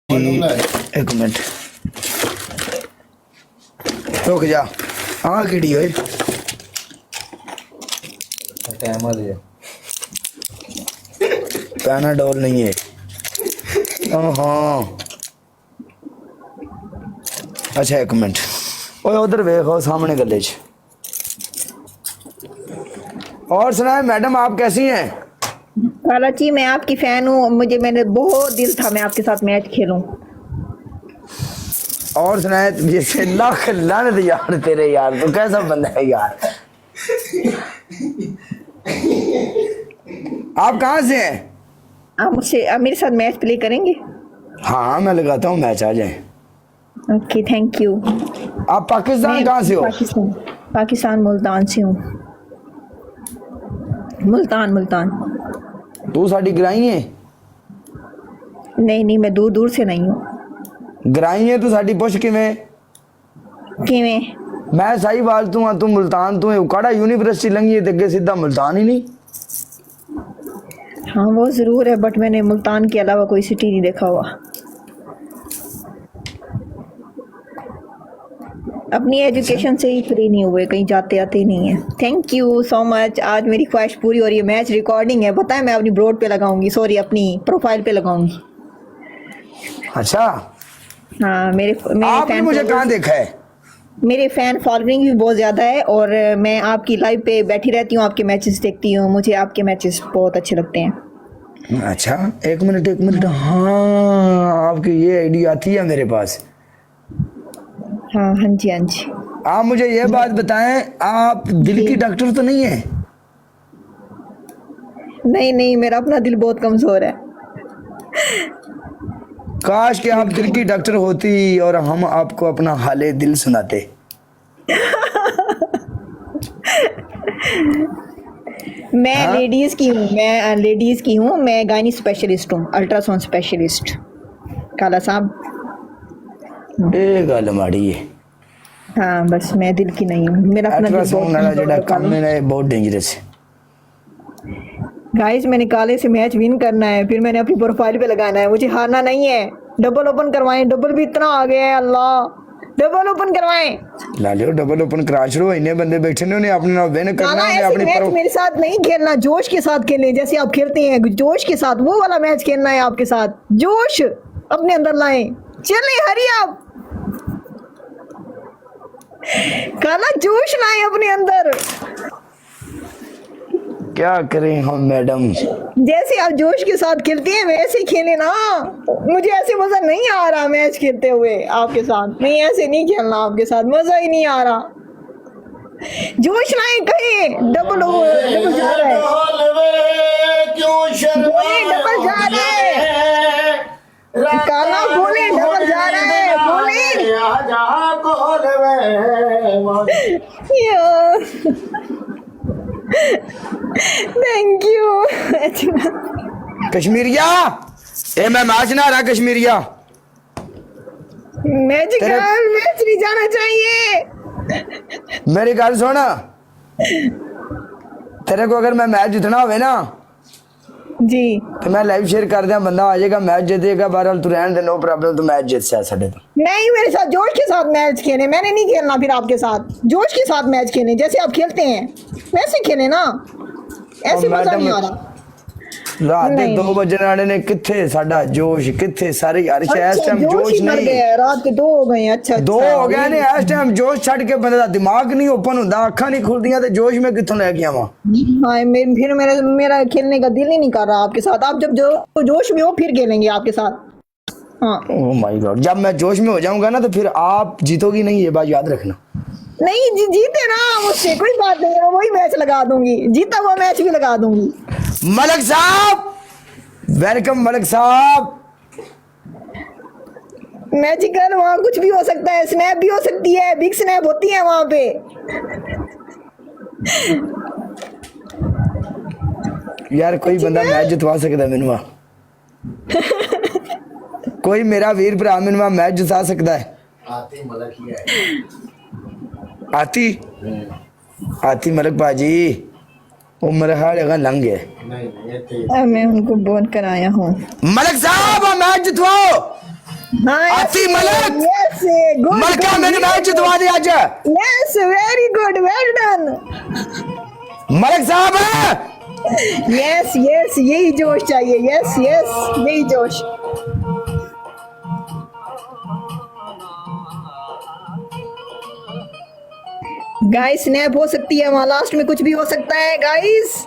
एक मिनट रुक जा। हाँ किड़ी होए पैनाडोल नहीं है। हाँ अच्छा एक मिनट ओए उधर देखो सामने गले च। और सुनाए मैडम आप कैसी हैं? खाला जी मैं आपकी फैन हूँ। मैंने बहुत दिल था मैं आपके साथ मैच खेलूं। और सुनाए जैसे लाख लानत यार तेरे यार तो कैसा बंदा है यार। आप कहाँ से हैं? आप मेरे साथ मैच प्ले करेंगे? हाँ मैं लगाता हूँ मैच आ जाए। Okay thank you. आप पाकिस्तान कहाँ से हो? पाकिस्तान मुल्तान से हूँ। मुल्तान। तू साड़ी ग्राई है? नहीं मैं दूर दूर से नहीं हूँ। ग्राई है तू साड़ी पुछ किवें? मैं सही बात तू मुल्तान तू उकाड़ा यूनिवर्सिटी लंघी है ते सीधा मुल्तान ही नहीं। हाँ वो जरूर है बट मैंने मुल्तान के अलावा कोई सिटी नहीं देखा हुआ। अपनी एजुकेशन से ही फ्री नहीं हुए, कहीं जाते आते ही नहीं है। Thank you so much. आज मेरी ख्वाहिश पूरी हो रही है। मैच रिकॉर्डिंग है पता है, मैं अपनी ब्रॉड पे लगाऊंगी, सॉरी अपनी प्रोफाइल पे लगाऊंगी। अच्छा हाँ मेरे आपने मुझे कहाँ देखा है? मेरे फैन फॉलोइंग भी बहुत ज़्यादा है और मैं आपकी लाइव पे बैठी रहती हूँ, आपके मैचेस देखती हूँ, मुझे आपके मैचेस बहुत अच्छे लगते हैं। अच्छा एक मिनट हाँ आपकी ये आईडी आती है मेरे पास। हाँ जी आप मुझे ये बात बताएं आप दिल की डॉक्टर तो नहीं है? नहीं मेरा अपना दिल बहुत कमजोर है। काश कि आप दिल की डॉक्टर होती और हम आपको अपना हाले दिल सुनाते। मैं हाँ? लेडीज की हूँ। मैं गायनी स्पेशलिस्ट हूँ, अल्ट्रासाउंड स्पेशलिस्ट। काला साहब ये गल माड़ी है। हाँ बस मैं दिल की नहीं हूँ। मेरा अपना दिल बहुत डेंजरस है। गाइस मैंने काले से मैच विन करना है, फिर मैंने अपनी प्रोफाइल पे लगाना है, मुझे हारना नहीं है। डबल ओपन करवाएं, डबल भी इतना आ गया है अल्लाह। डबल ओपन करवाएं ला लियो डबल ओपन करा छोड़ो। इतने बंदे बैठे ने उन्हें अपने नाम विन करना है। अपनी मैच मेरे साथ नहीं खेलना, जोश के साथ खेलने जैसे आप खेलते हैं जोश के साथ, वो वाला मैच खेलना है आपके साथ। जोश अपने अंदर लाएं, चले हरी आप काला जोश लाएं अपने अंदर। क्या करें हम मैडम? जैसे आप जोश के साथ खेलते हैं वैसे ही खेले ना। मुझे ऐसे मजा नहीं आ रहा मैच खेलते हुए आपके साथ। नहीं ऐसे नहीं खेलना आपके साथ, मजा ही नहीं आ रहा। जोश लाएं कहीं। डबल जा रहा है, डबल जा रहा है। काला बोले डबल जा रहा है, बोले थैंक यू। कश्मीरिया ए मैं मैच ना रहा कश्मीरिया। मैच नहीं जाना चाहिए। मेरी गल सुन, तेरे को अगर मैं मैच जीतना होवे ना जी तो मैं लाइव शेयर कर दिया, बंदा आ जाएगा मैच जीतेगा। बहरहाल तू रहने दे, नो प्रॉब्लम। तू मैच जीत जा साडे तो। नहीं मेरे साथ जोश के साथ मैच खेले, मैंने नहीं खेलना फिर आपके साथ। जोश के साथ मैच खेले जैसे आप खेलते हैं वैसे खेले ना, ऐसे मजा नहीं आ रहा। रात के 2 बजे वाले ने किथे साडा जोश किथे सारे यार। इस टाइम जोश नहीं है, रात के 2 हो गए। अच्छा 2 हो गए ने। इस टाइम जोश छड़ के बंदे दा दिमाग नहीं ओपन हुंदा, अखां नहीं खुलदियां ते जोश में किथों लेके आवां। हां फिर मेरा खेलने का दिल ही नहीं कर रहा आपके साथ। आप जब जोश में हो फिर खेलेंगे आपके साथ। हाँ ओह माय गॉड, जब मैं जोश में हो जाऊंगा ना तो फिर आप जीतोगी नहीं, ये बात याद रखना। नहीं जीते ना मुझसे कोई बात नहीं, मैं वही मैच लगा दूंगी, जीता हुआ मैच भी लगा दूंगी। मलक साहब वेलकम। मलक साहब मैजिकल वहाँ कुछ भी हो सकता है, स्नैप भी हो सकती है, बिग स्नैप होती है वहाँ पे। यार कोई बंदा मैच जितवा सकता है मैनू? कोई मेरा वीर भरा मैनू मैच जिता सकता है? आती मलक ही है। आती मलक बाजी वो मेरा हाल है लंघ गए। मैं उनको बोल कर आया हूँ। मलक साहब मैच जितवाओ। हाँ आती मलक यस गुड मलका मैंने मैच जितवा दिया आज yes very good well done Malik साहब यस यस यही जोश चाहिए यस यस यही जोश गाइस स्नैप हो सकती है वहां लास्ट में कुछ भी हो सकता है गाइस